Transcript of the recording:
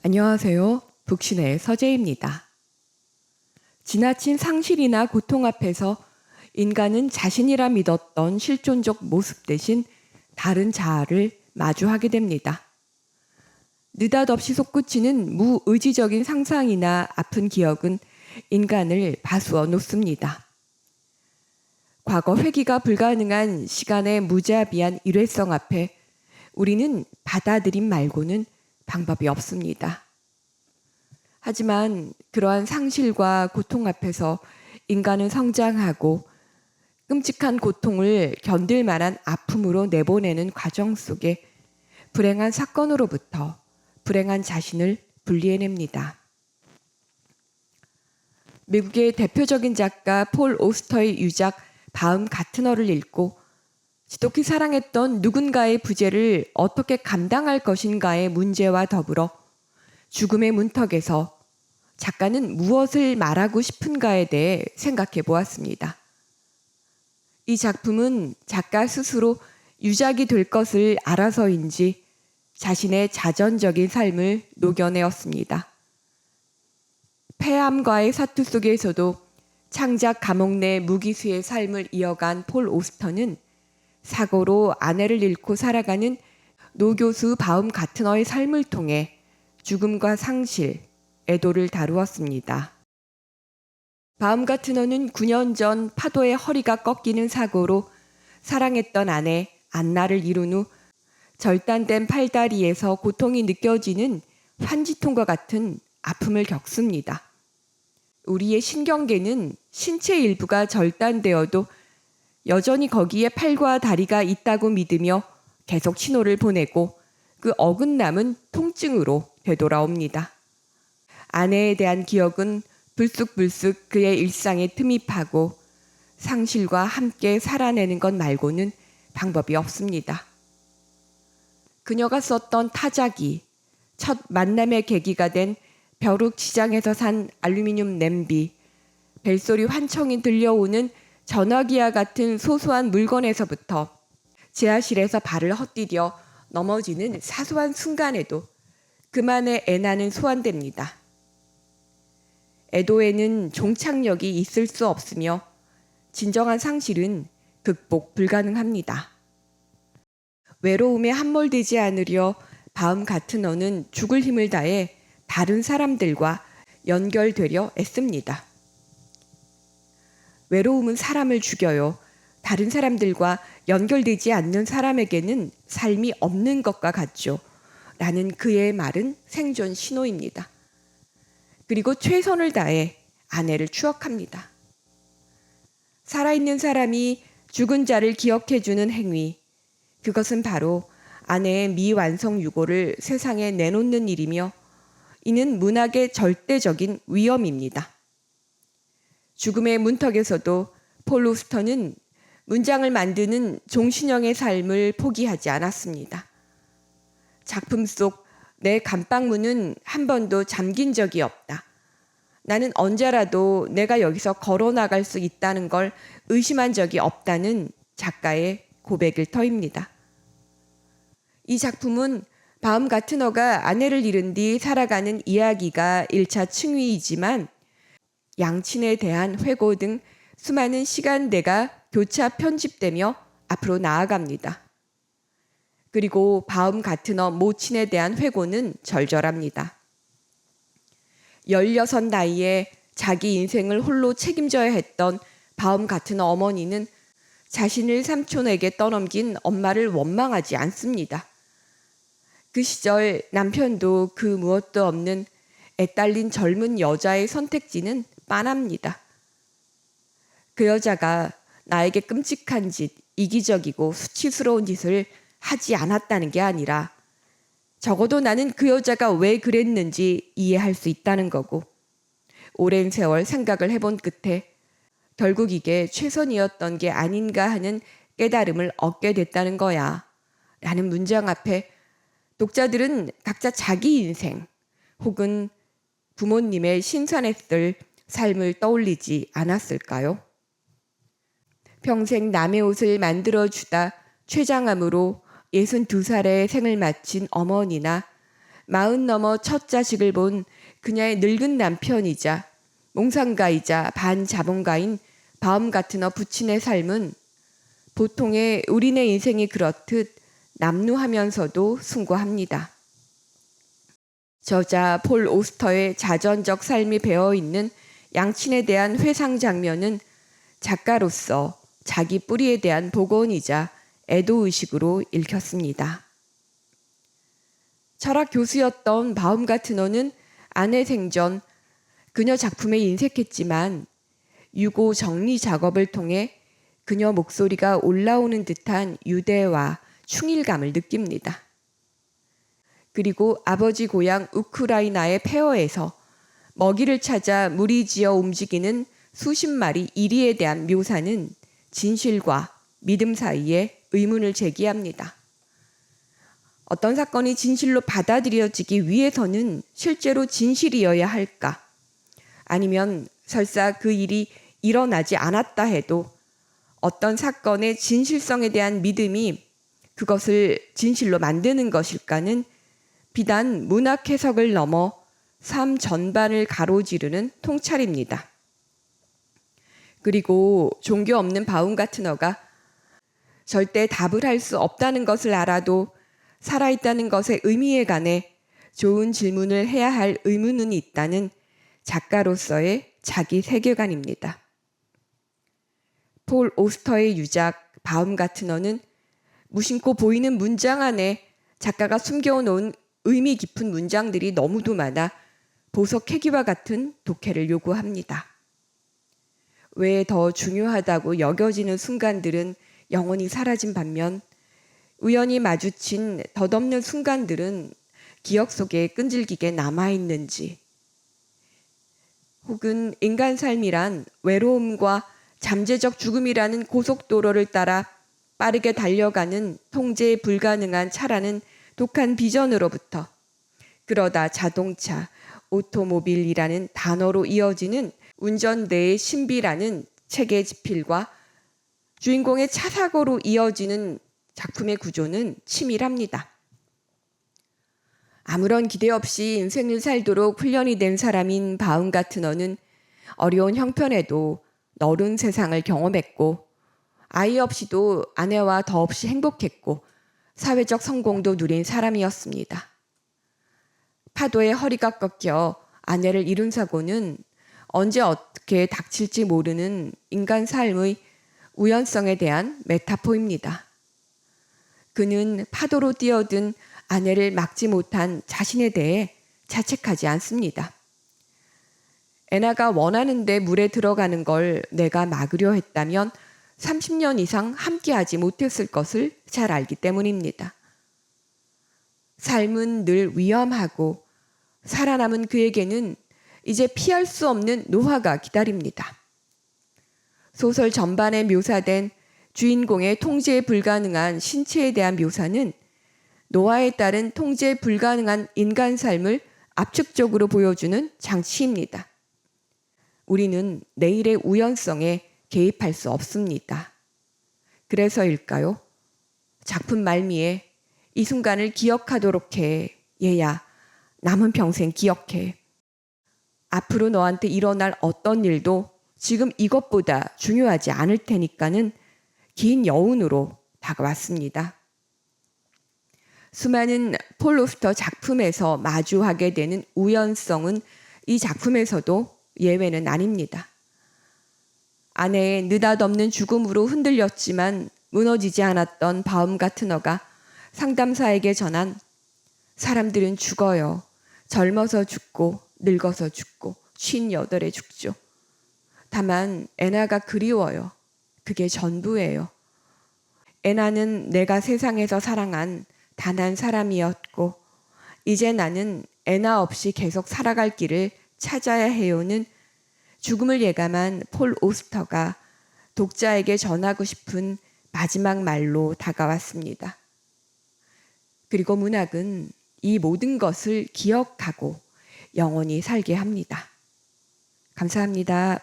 안녕하세요. 북신의 서재입니다. 지나친 상실이나 고통 앞에서 인간은 자신이라 믿었던 실존적 모습 대신 다른 자아를 마주하게 됩니다. 느닷없이 솟구치는 무의지적인 상상이나 아픈 기억은 인간을 바수어 놓습니다. 과거 회귀가 불가능한 시간의 무자비한 일회성 앞에 우리는 받아들임 말고는 방법이 없습니다. 하지만 그러한 상실과 고통 앞에서 인간은 성장하고 끔찍한 고통을 견딜 만한 아픔으로 내보내는 과정 속에 불행한 사건으로부터 불행한 자신을 분리해냅니다. 미국의 대표적인 작가 폴 오스터의 유작 바움 가트너를 읽고 지독히 사랑했던 누군가의 부재를 어떻게 감당할 것인가의 문제와 더불어 죽음의 문턱에서 작가는 무엇을 말하고 싶은가에 대해 생각해 보았습니다. 이 작품은 작가 스스로 유작이 될 것을 알아서인지 자신의 자전적인 삶을 녹여내었습니다. 폐암과의 사투 속에서도 창작 감옥 내 무기수의 삶을 이어간 폴 오스터는 사고로 아내를 잃고 살아가는 노교수 바움 가트너의 삶을 통해 죽음과 상실, 애도를 다루었습니다. 바움 가트너는 9년 전 파도에 허리가 꺾이는 사고로 사랑했던 아내 안나를 잃은 후 절단된 팔다리에서 고통이 느껴지는 환지통과 같은 아픔을 겪습니다. 우리의 신경계는 신체 일부가 절단되어도 여전히 거기에 팔과 다리가 있다고 믿으며 계속 신호를 보내고 그 어긋남은 통증으로 되돌아옵니다. 아내에 대한 기억은 불쑥불쑥 그의 일상에 틈입하고 상실과 함께 살아내는 것 말고는 방법이 없습니다. 그녀가 썼던 타자기, 첫 만남의 계기가 된 벼룩 시장에서 산 알루미늄 냄비, 벨소리 환청이 들려오는 전화기와 같은 소소한 물건에서부터 지하실에서 발을 헛디뎌 넘어지는 사소한 순간에도 그만의 애나는 소환됩니다. 애도에는 종착역이 있을 수 없으며 진정한 상실은 극복 불가능합니다. 외로움에 함몰되지 않으려 바움 가트너는 죽을 힘을 다해 다른 사람들과 연결되려 애씁니다. 외로움은 사람을 죽여요. 다른 사람들과 연결되지 않는 사람에게는 삶이 없는 것과 같죠. 라는 그의 말은 생존 신호입니다. 그리고 최선을 다해 아내를 추억합니다. 살아있는 사람이 죽은 자를 기억해주는 행위, 그것은 바로 아내의 미완성 유고를 세상에 내놓는 일이며 이는 문학의 절대적인 위험입니다. 죽음의 문턱에서도 폴 오스터는 문장을 만드는 종신형의 삶을 포기하지 않았습니다. 작품 속 내 감방문은 한 번도 잠긴 적이 없다. 나는 언제라도 내가 여기서 걸어 나갈 수 있다는 걸 의심한 적이 없다는 작가의 고백을 터입니다. 이 작품은 바움 가트너가 아내를 잃은 뒤 살아가는 이야기가 1차 층위이지만 양친에 대한 회고 등 수많은 시간대가 교차 편집되며 앞으로 나아갑니다. 그리고 바움 가트너 모친에 대한 회고는 절절합니다. 16 나이에 자기 인생을 홀로 책임져야 했던 바움 가트너 어머니는 자신을 삼촌에게 떠넘긴 엄마를 원망하지 않습니다. 그 시절 남편도 그 무엇도 없는 애딸린 젊은 여자의 선택지는 빤합니다. 그 여자가 나에게 끔찍한 짓, 이기적이고 수치스러운 짓을 하지 않았다는 게 아니라 적어도 나는 그 여자가 왜 그랬는지 이해할 수 있다는 거고 오랜 세월 생각을 해본 끝에 결국 이게 최선이었던 게 아닌가 하는 깨달음을 얻게 됐다는 거야 라는 문장 앞에 독자들은 각자 자기 인생 혹은 부모님의 신선했을 삶을 떠올리지 않았을까요? 평생 남의 옷을 만들어주다 췌장암으로 62살의 생을 마친 어머니나 마흔 넘어 첫 자식을 본 그녀의 늙은 남편이자 몽상가이자 반자본가인 바움가트너 부친의 삶은 보통의 우리네 인생이 그렇듯 남루하면서도 숭고합니다. 저자 폴 오스터의 자전적 삶이 배어있는 양친에 대한 회상 장면은 작가로서 자기 뿌리에 대한 복원이자 애도의식으로 읽혔습니다. 철학 교수였던 바움가트너는 아내 생전 그녀 작품에 인색했지만 유고 정리 작업을 통해 그녀 목소리가 올라오는 듯한 유대와 충일감을 느낍니다. 그리고 아버지 고향 우크라이나의 폐허에서 먹이를 찾아 무리지어 움직이는 수십 마리 이리에 대한 묘사는 진실과 믿음 사이에 의문을 제기합니다. 어떤 사건이 진실로 받아들여지기 위해서는 실제로 진실이어야 할까? 아니면 설사 그 일이 일어나지 않았다 해도 어떤 사건의 진실성에 대한 믿음이 그것을 진실로 만드는 것일까는 비단 문학 해석을 넘어 삶 전반을 가로지르는 통찰입니다. 그리고 종교 없는 바움가트너가 절대 답을 할 수 없다는 것을 알아도 살아있다는 것의 의미에 관해 좋은 질문을 해야 할 의무는 있다는 작가로서의 자기 세계관입니다. 폴 오스터의 유작 바움가트너는 무심코 보이는 문장 안에 작가가 숨겨놓은 의미 깊은 문장들이 너무도 많아 보석 캐기와 같은 독해를 요구합니다. 왜 더 중요하다고 여겨지는 순간들은 영원히 사라진 반면 우연히 마주친 덧없는 순간들은 기억 속에 끈질기게 남아있는지, 혹은 인간 삶이란 외로움과 잠재적 죽음이라는 고속도로를 따라 빠르게 달려가는 통제 불가능한 차라는 독한 비전으로부터 그러다 자동차, 오토모빌이라는 단어로 이어지는 운전대의 신비라는 책의 지필과 주인공의 차 사고로 이어지는 작품의 구조는 치밀합니다. 아무런 기대 없이 인생을 살도록 훈련이 된 사람인 바움가트너는 어려운 형편에도 너른 세상을 경험했고 아이 없이도 아내와 더없이 행복했고 사회적 성공도 누린 사람이었습니다. 파도에 허리가 꺾여 아내를 잃은 사고는 언제 어떻게 닥칠지 모르는 인간 삶의 우연성에 대한 메타포입니다. 그는 파도로 뛰어든 아내를 막지 못한 자신에 대해 자책하지 않습니다. 애나가 원하는데 물에 들어가는 걸 내가 막으려 했다면 30년 이상 함께하지 못했을 것을 잘 알기 때문입니다. 삶은 늘 위험하고 살아남은 그에게는 이제 피할 수 없는 노화가 기다립니다. 소설 전반에 묘사된 주인공의 통제 불가능한 신체에 대한 묘사는 노화에 따른 통제 불가능한 인간 삶을 압축적으로 보여주는 장치입니다. 우리는 내일의 우연성에 개입할 수 없습니다. 그래서일까요? 작품 말미에 이 순간을 기억하도록 해. 얘야, 남은 평생 기억해. 앞으로 너한테 일어날 어떤 일도 지금 이것보다 중요하지 않을 테니까는 긴 여운으로 다가왔습니다. 수많은 폴 오스터 작품에서 마주하게 되는 우연성은 이 작품에서도 예외는 아닙니다. 아내의 느닷없는 죽음으로 흔들렸지만 무너지지 않았던 바움가트너가 상담사에게 전한 사람들은 죽어요. 젊어서 죽고 늙어서 죽고 58에 죽죠. 다만 애나가 그리워요. 그게 전부예요. 애나는 내가 세상에서 사랑한 단 한 사람이었고 이제 나는 애나 없이 계속 살아갈 길을 찾아야 해요는 죽음을 예감한 폴 오스터가 독자에게 전하고 싶은 마지막 말로 다가왔습니다. 그리고 문학은 이 모든 것을 기억하고 영원히 살게 합니다. 감사합니다.